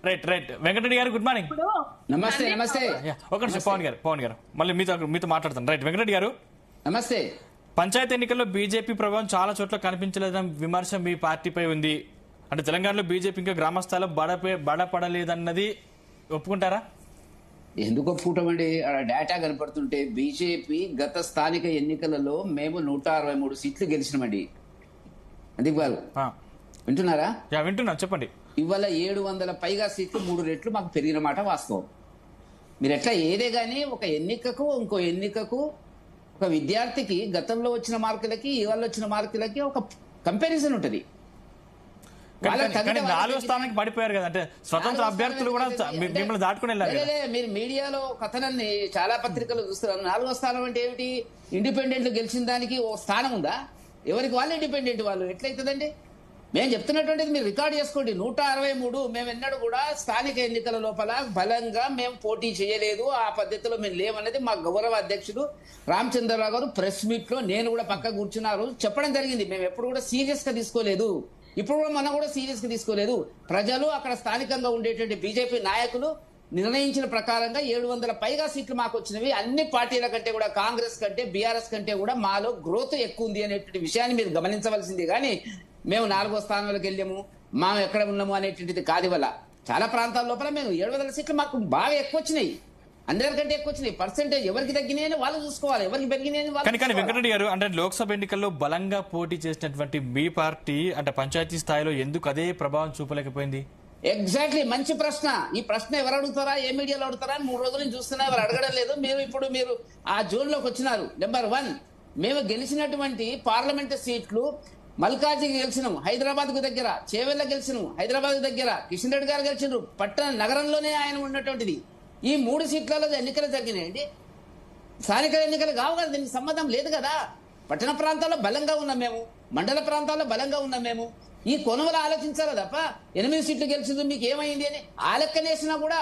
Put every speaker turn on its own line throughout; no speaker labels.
Right right Venkatareddy గారు good morning.
నమస్తే నమస్తే.
ఒక నిమిషం పవన్ గారు మళ్ళీ మీతో మాట్లాడతాను. రైట్ వెంకటరెడ్డి గారు
నమస్తే.
పంచాయతీ ఎన్నికల్లో బీజేపీ ప్రభావం చాలా చోట్ల కనిపించలేదన్న విమర్శ మీ పార్టీపై ఉంది. అంటే తెలంగాణలో బీజేపీ ఇంకా గ్రామ స్థాయిలో బడపడలేదన్నది ఒప్పుకుంటారా?
ఎందుకు ఒప్పుకుంటామండి? డేటా కనపడుతుంటే బీజేపీ గత స్థానిక ఎన్నికలలో మేము 163 సీట్లు గెలిచినామండి. అందుకు గారు వింటున్నారా?
వింటున్నా, చెప్పండి.
ఇవాళ 700 పైగా సీట్లు 3 రెట్లు మాకు పెరిగిన మాట వాస్తవం. మీరు ఎట్లా ఏదే గానీ ఒక ఎన్నికకు ఇంకో ఎన్నికకు ఒక విద్యార్థికి గతంలో వచ్చిన మార్కులకి ఇవాళ వచ్చిన మార్కులకి ఒక కంపారిజన్ ఉంటుంది.
నాలుగో స్థానానికి పడిపోయారు కదా, అంటే స్వతంత్ర అభ్యర్థులు కూడా మిమ్మల్ని దాటుకుని వెళ్ళారు.
మీరు మీడియాలో కథనాన్ని చాలా పత్రికలు చూస్తున్నారు. 4వ స్థానం అంటే ఏమిటి? ఇండిపెండెంట్లు గెలిచిన దానికి ఓ స్థానం ఉందా? ఎవరికి వాళ్ళు ఇండిపెండెంట్ వాళ్ళు ఎట్లయితుందండి? మేము చెప్తున్నటువంటిది మీరు రికార్డ్ చేసుకోండి. 163 మేము ఎన్నడూ కూడా స్థానిక ఎన్నికల లోపల బలంగా మేము పోటీ చేయలేదు, ఆ పద్ధతిలో మేము లేవన్నది మా గౌరవ అధ్యక్షుడు రామచంద్రరావు గారు ప్రెస్ మీట్ లో నేను కూడా పక్క కూర్చున్నారు చెప్పడం జరిగింది. మేము ఎప్పుడు కూడా సీరియస్ గా తీసుకోలేదు, ఇప్పుడు కూడా మనం కూడా సీరియస్ గా తీసుకోలేదు. ప్రజలు అక్కడ స్థానికంగా ఉండేటువంటి బీజేపీ నాయకులు నిర్ణయించిన ప్రకారంగా 700 పైగా సీట్లు మాకు వచ్చినవి. అన్ని పార్టీల కంటే కూడా కాంగ్రెస్ కంటే బీఆర్ఎస్ కంటే కూడా మాలో గ్రోత్ ఎక్కువ ఉంది అనేటువంటి విషయాన్ని మీరు గమనించవలసింది. కానీ మేము 4వ స్థానంలోకి వెళ్ళాము, మేము ఎక్కడ ఉన్నాము అనేటువంటిది కాదు. వల్ల చాలా ప్రాంతాల లోపల మేము 700 సీట్లు మాకు బాగా ఎక్కువ వచ్చినాయి, అందరికంటే ఎక్కువ వచ్చినాయి. పర్సెంటేజ్ ఎవరికి తగ్గినాయని వాళ్ళు చూసుకోవాలి, ఎవరికి పెరిగినాయని వాళ్ళు.
కానీ వెంకటరెడ్డి గారు, అంటే లోక్సభ ఎన్నికల్లో బలంగా పోటీ చేసినటువంటి మీ పార్టీ అంటే పంచాయతీ స్థాయిలో ఎందుకు అదే ప్రభావం చూపలేకపోయింది?
ఎగ్జాక్ట్లీ, మంచి ప్రశ్న. ఈ ప్రశ్న ఎవరు అడుగుతారా, ఏ మీడియాలో అడుగుతారా అని 3 రోజుల నుంచి చూస్తున్నా, ఎవరు అడగడం లేదు. మీరు ఆ జోన్ లోకి వచ్చినారు. నెంబర్ 1, మేము గెలిచినటువంటి పార్లమెంట్ సీట్లు మల్కాజికి గెలిచినాం, హైదరాబాద్ కు దగ్గర, చేవెళ్ళ గెలిచినాం, హైదరాబాద్ దగ్గర, కిషన్ రెడ్డి గారు గెలిచినారు, పట్టణ నగరంలోనే ఆయన ఉన్నటువంటిది. ఈ 3 సీట్లలో ఎన్నికలు జరిగినాయండి. స్థానిక ఎన్నికలు కావు కదా, దీనికి సంబంధం లేదు కదా. పట్టణ ప్రాంతాల్లో బలంగా ఉన్నాం మేము, మండల ప్రాంతాల్లో బలంగా ఉన్నాం మేము. ఈ కొనుగోలు ఆలోచించాలి తప్ప 8 సీట్లు గెలిచింది మీకు ఏమైంది అని ఆ లెక్కన వేసినా కూడా,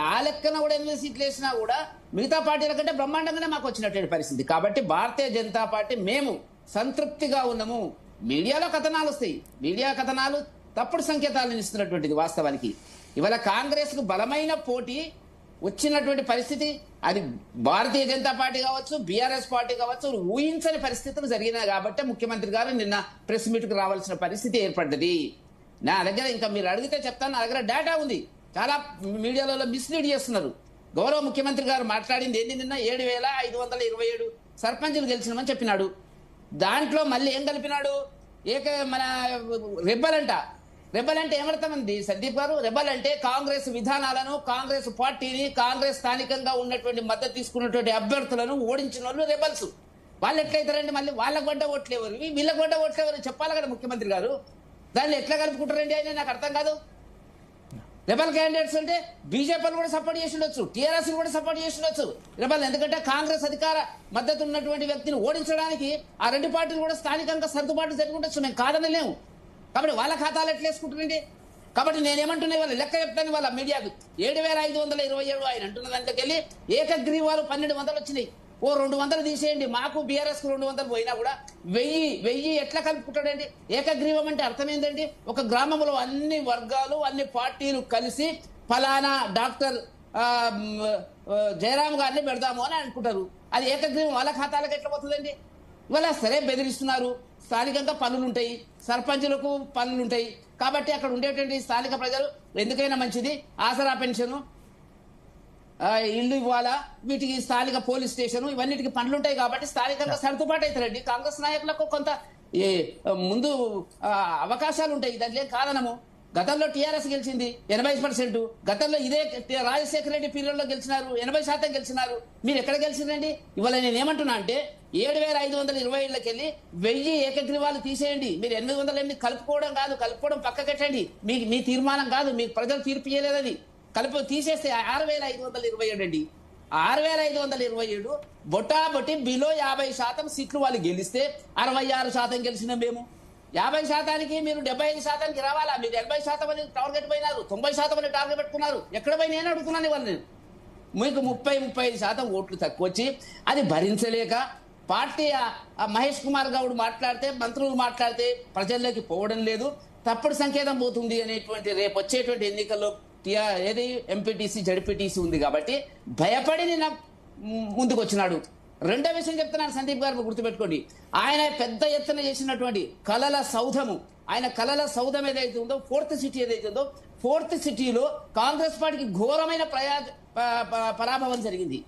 8 సీట్లు వేసినా కూడా మిగతా పార్టీల కంటే బ్రహ్మాండంగానే మాకు వచ్చినటువంటి పరిస్థితి. కాబట్టి భారతీయ జనతా పార్టీ మేము సంతృప్తిగా ఉన్నాము. మీడియాలో కథనాలు వస్తాయి, మీడియా కథనాలు తప్పుడు సంకేతాలను ఇస్తున్నటువంటిది. వాస్తవానికి ఇవాళ కాంగ్రెస్ కు బలమైన పోటీ వచ్చినటువంటి పరిస్థితి, అది భారతీయ జనతా పార్టీ కావచ్చు, బీఆర్ఎస్ పార్టీ కావచ్చు, ఊహించని పరిస్థితులు జరిగినాయి. కాబట్టి ముఖ్యమంత్రి గారు నిన్న ప్రెస్ మీట్ కు రావాల్సిన పరిస్థితి ఏర్పడ్డది. నా దగ్గర ఇంకా మీరు అడిగితే చెప్తాను, నా దగ్గర డేటా ఉంది. చాలా మీడియాలలో మిస్లీడ్ చేస్తున్నారు. గౌరవ ముఖ్యమంత్రి గారు మాట్లాడింది ఏంటి? నిన్న 7,527 సర్పంచులు గెలిచినామని చెప్పినాడు. దాంట్లో మళ్ళీ ఏం కలిపినాడు? మన రెబల్ అంటే ఏమర్థమంది సందీప్ గారు? రెబల్ అంటే కాంగ్రెస్ విధానాలను, కాంగ్రెస్ పార్టీని, కాంగ్రెస్ స్థానికంగా ఉన్నటువంటి మద్దతు తీసుకున్నటువంటి అభ్యర్థులను ఓడించిన వాళ్ళు రెబల్స్. వాళ్ళు ఎట్లయితారండి? మళ్ళీ వాళ్ళకు గడ్డ ఓట్లేవారు, వీళ్ళకు గడ్డ ఓట్లేవారు చెప్పాలి కదా ముఖ్యమంత్రి గారు. దాన్ని ఎట్లా కలుపుకుంటారండి ఆయన? నాకు అర్థం కాదు. రెబల్ క్యాండిడేట్స్ అంటే బీజేపీలు కూడా సపోర్ట్ చేసి ఉండొచ్చు, టీఆర్ఎస్ కూడా సపోర్ట్ చేసి ఉండొచ్చు రెబల్. ఎందుకంటే కాంగ్రెస్ అధికార మద్దతు ఉన్నటువంటి వ్యక్తిని ఓడించడానికి ఆ 2 పార్టీలు కూడా స్థానికంగా సర్దుబాటు జరిగి ఉండొచ్చు, మేము కాదనలేము. కాబట్టి వాళ్ళ ఖాతాలు ఎట్లా వేసుకుంటారండి? కాబట్టి నేనేమంటున్నా, వాళ్ళ లెక్క చెప్తాను వాళ్ళ మీడియాకు. 7,527 ఆయన అంటున్న దాంట్లోకి వెళ్ళి ఏకగ్రీవాలు 1200 వచ్చినాయి. ఓ 200 తీసేయండి, మాకు బీఆర్ఎస్ కు 200 పోయినా కూడా 1000 ఎట్లా కలుపుకుంటాడండి? ఏకగ్రీవం అంటే అర్థం ఏంటండి? ఒక గ్రామంలో అన్ని వర్గాలు, అన్ని పార్టీలు కలిసి ఫలానా డాక్టర్ జయరామ్ గారిని పెడదాము అని అనుకుంటారు. అది ఏకగ్రీవం వాళ్ళ ఖాతాలకు ఎట్లా పోతుందండి? ఇవాళ సరే బెదిరిస్తున్నారు, స్థానికంగా పనులుంటాయి, సర్పంచులకు పనులుంటాయి. కాబట్టి అక్కడ ఉండేటువంటి స్థానిక ప్రజలు ఎందుకైనా మంచిది ఆసరా పెన్షన్, ఇల్లు ఇవ్వాలా, వీటికి స్థానిక పోలీస్ స్టేషన్, ఇవన్నిటికి పనులుంటాయి. కాబట్టి స్థానికంగా సర్దుబాటు అవుతారండి. కాంగ్రెస్ నాయకులకు కొంత ముందు అవకాశాలు ఉంటాయి, దాంట్లో కారణము. గతంలో టీఆర్ఎస్ గెలిచింది 80%, గతంలో ఇదే రాజశేఖర రెడ్డి పీరియడ్ లో గెలిచినారు, 80% గెలిచినారు. మీరు ఎక్కడ గెలిచినండి? ఇవాళ నేను ఏమంటున్నా అంటే 7,527కి వెళ్ళి 1000 ఏకగ్రీవాలు తీసేయండి. మీరు 800 కలుపుకోవడం కాదు, కలుపుకోవడం పక్కకెట్టండి. మీ తీర్మానం కాదు, మీకు ప్రజలు తీర్పు చేయలేదు. అది తీసేస్తే 6,527 అండి. 6,527 బొటాబొట్టి బిలో 50% సీట్లు వాళ్ళు గెలిస్తే 66% గెలిచినాం మేము. 50%కి మీరు 75%కి రావాలా? మీరు 80% అని టార్గెట్ పోయినారు, 90% అని టార్గెట్ పెట్టుకున్నారు. ఎక్కడ పోయి నేను అడుగుతున్నాను ఇవాళ నేను. మీకు 30-35% ఓట్లు తక్కువ వచ్చి అది భరించలేక పార్టీ మహేష్ కుమార్ గౌడ్ మాట్లాడితే, మంత్రులు మాట్లాడితే ప్రజల్లోకి పోవడం లేదు. తప్పుడు సంకేతం పోతుంది అనేటువంటి రేపు వచ్చేటువంటి ఎన్నికల్లో ఏది ఎంపీటీసీ జడ్పీటీసీ ఉంది కాబట్టి భయపడి నిన్న ముందుకు వచ్చినాడు. రెండో విషయం చెప్తున్నాను సందీప్ గారు గుర్తుపెట్టుకోండి, ఆయన పెద్ద ఎత్తున చేసినటువంటి కలల సౌధము, ఆయన కలల సౌధం ఏదైతే ఉందో ఫోర్త్ సిటీ ఏదైతే ఉందో ఫోర్త్ సిటీలో కాంగ్రెస్ పార్టీకి ఘోరమైన పరాభవం జరిగింది.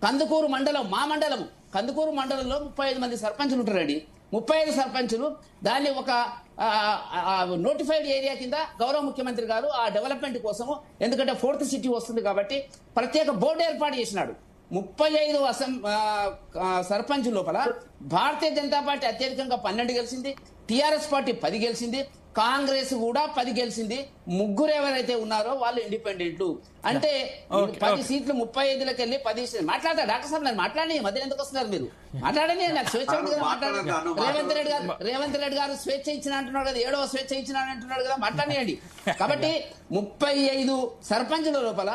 కందుకూరు మండలం, మా మండలము కందుకూరు మండలంలో 35 మంది సర్పంచులు ఉంటారండి. 35 సర్పంచులు దాన్ని ఒక నోటిఫైడ్ ఏరియా కింద గౌరవ ముఖ్యమంత్రి గారు ఆ డెవలప్మెంట్ కోసము, ఎందుకంటే ఫోర్త్ సిటీ వస్తుంది కాబట్టి ప్రత్యేక బోర్డు ఏర్పాటు చేసినాడు. 35 సర్పంచ్ లోపల భారతీయ జనతా పార్టీ అత్యధికంగా 12 గెలిచింది, టిఆర్ఎస్ పార్టీ 10 గెలిచింది, కాంగ్రెస్ కూడా 10 గెలిచింది. ముగ్గురు ఎవరైతే ఉన్నారో వాళ్ళు ఇండిపెండెంట్లు. అంటే 10 సీట్లు 35లోకి వెళ్ళి 10 మాట్లాడతారు. డాక్టర్ సాబ్ నన్ను మాట్లాడి మధ్యలో ఎందుకు వస్తున్నారు మీరు? మాట్లాడండి, నాకు స్వేచ్ఛ ఉంది కదా మాట్లాడండి. రేవంత్ రెడ్డి గారు స్వేచ్ఛ ఇచ్చిన అంటున్నాడు కదా, 7వ స్వేచ్ఛ ఇచ్చిన అంటున్నాడు కదా, మాట్లాడియండి. కాబట్టి 35 సర్పంచుల లోపల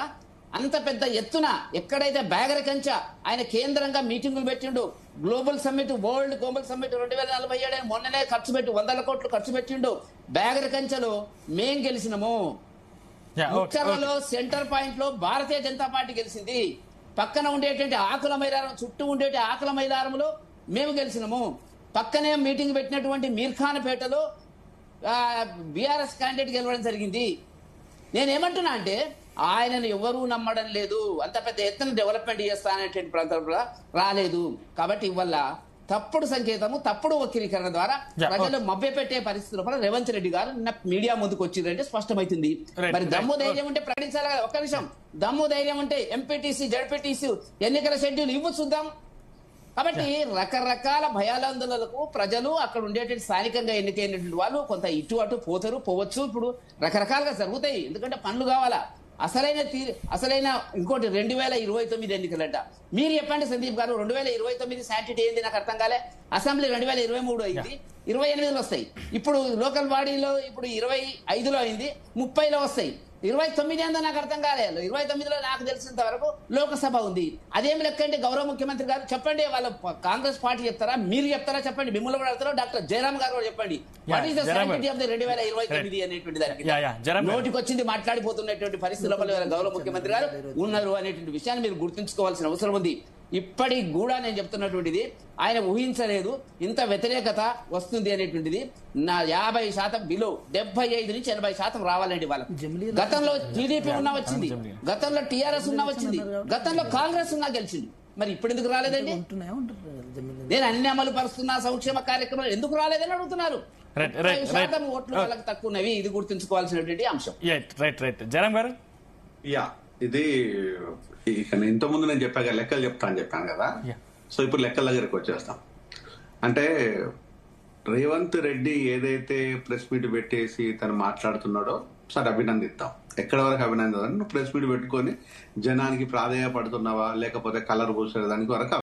అంత పెద్ద ఎత్తున ఎక్కడైతే బ్యాగరకంచ ఆయన కేంద్రంగా మీటింగులు పెట్టిండు, global summit, world global summit 2047 మొన్ననే ఖర్చు పెట్టి 100 కోట్లు ఖర్చు పెట్టిండు. బ్యాగరకంచలో మేం గెలిచినము. ముచ్చర్లలో సెంటర్ పాయింట్ లో భారతీయ జనతా పార్టీ గెలిచింది. పక్కన ఉండేటువంటి ఆకుల మైదానం చుట్టూ ఉండేటి ఆకుల మైదానంలో మేము గెలిచినము. పక్కనే మీటింగ్ పెట్టినటువంటి మీర్ఖాన్పేటలో బీఆర్ఎస్ క్యాండిడేట్ గెలవడం జరిగింది. నేనేమంటున్నా అంటే ఆయనను ఎవరూ నమ్మడం లేదు, అంత పెద్ద ఎత్తున డెవలప్మెంట్ చేస్తాననేటువంటి ప్రాంతంలో రాలేదు. కాబట్టి ఇవల్ల తప్పుడు సంకేతము, తప్పుడు వక్రీకరణ ద్వారా ప్రజలు మభ్యపెట్టే పరిస్థితుల్లో రేవంత్ రెడ్డి గారు నిన్న మీడియా ముందుకు వచ్చిందంటే స్పష్టమైతుంది. మరి దమ్ము ధైర్యం ఉంటే ప్రకటించాలి కదా. ఒక్క నిమిషం, దమ్ము ధైర్యం ఉంటే ఎంపీటీసీ జడ్పీటీసీ ఎన్నికల షెడ్యూల్ ఇవ్వు చూద్దాం. కాబట్టి రకరకాల భయాలందనలకు ప్రజలు అక్కడ ఉండేటువంటి స్థానికంగా ఎన్నికైనటువంటి వాళ్ళు కొంత ఇటు అటు పోతారు, పోవచ్చు. ఇప్పుడు రకరకాలుగా జరుగుతాయి, ఎందుకంటే పనులు కావాలా. అసలైన ఇంకోటి 2029 ఎన్నికలంట. మీరు చెప్పండి సందీప్ గారు, 2029 శాంటిటీ ఏంది నాకు అర్థం కాలే. అసెంబ్లీ 2023 అయింది, 28లో వస్తాయి. ఇప్పుడు లోకల్ బాడీలో ఇప్పుడు 25లో అయింది, 30లో వస్తాయి. 29 ఏందో నాకు అర్థం కాలేదు. 29లో నాకు తెలిసినంత వరకు లోకసభ ఉంది. అదేం లెక్కండి గౌరవ ముఖ్యమంత్రి గారు చెప్పండి. వాళ్ళ కాంగ్రెస్ పార్టీ చెప్తారా, మీరు చెప్తారా చెప్పండి. మిమ్మల్ని కూడా అడుగుతారా, డాక్టర్ జయరామ్ గారు కూడా చెప్పండి. What is the sanctity of the 2029 అనేటువంటి దానికి నోటికి వచ్చింది మాట్లాడిపోతున్నటువంటి పరిస్థితుల్లో గౌరవ ముఖ్యమంత్రి గారు ఉన్నారు అనేటువంటి విషయాన్ని మీరు గుర్తుంచుకోవాల్సిన అవసరం ఉంది. ఇప్పటికి కూడా నేను చెప్తున్నటువంటిది ఆయన ఊహించలేదు ఇంత వ్యతిరేకత వస్తుంది అనేటువంటిది. నా 50% బిలో 75 నుంచి 80% రావాలండి వాళ్ళకి. గతంలో టీడీపీ ఉన్నా వచ్చింది, గతంలో టీఆర్ఎస్ ఉన్నా వచ్చింది, గతంలో కాంగ్రెస్ ఉన్నా గెలిచింది. మరి ఇప్పుడు ఎందుకు రాలేదండి? నేను అన్ని అమలు పరుస్తున్నా సంక్షేమ కార్యక్రమాలు ఎందుకు రాలేదని అడుగుతున్నారు. 50% ఓట్లు వాళ్ళకి తక్కువ ఉన్నవి, ఇది గుర్తుంచుకోవాల్సినటువంటి అంశం.
జయరామ్ గారు,
ఇది ఇంతకుముందు నేను చెప్పాక లెక్కలు చెప్తాను చెప్పాను కదా. సో ఇప్పుడు లెక్కల దగ్గరికి వచ్చేస్తాం. అంటే రేవంత్ రెడ్డి ఏదైతే ప్రెస్ మీట్ పెట్టేసి తను మాట్లాడుతున్నాడో సరే అభినందిస్తాం. ఎక్కడ వరకు అభినందిస్తాను? నువ్వు ప్రెస్ మీట్ పెట్టుకొని జనానికి ప్రాధాన్యపడుతున్నావా లేకపోతే కలర్ పూసేదానికి వరకు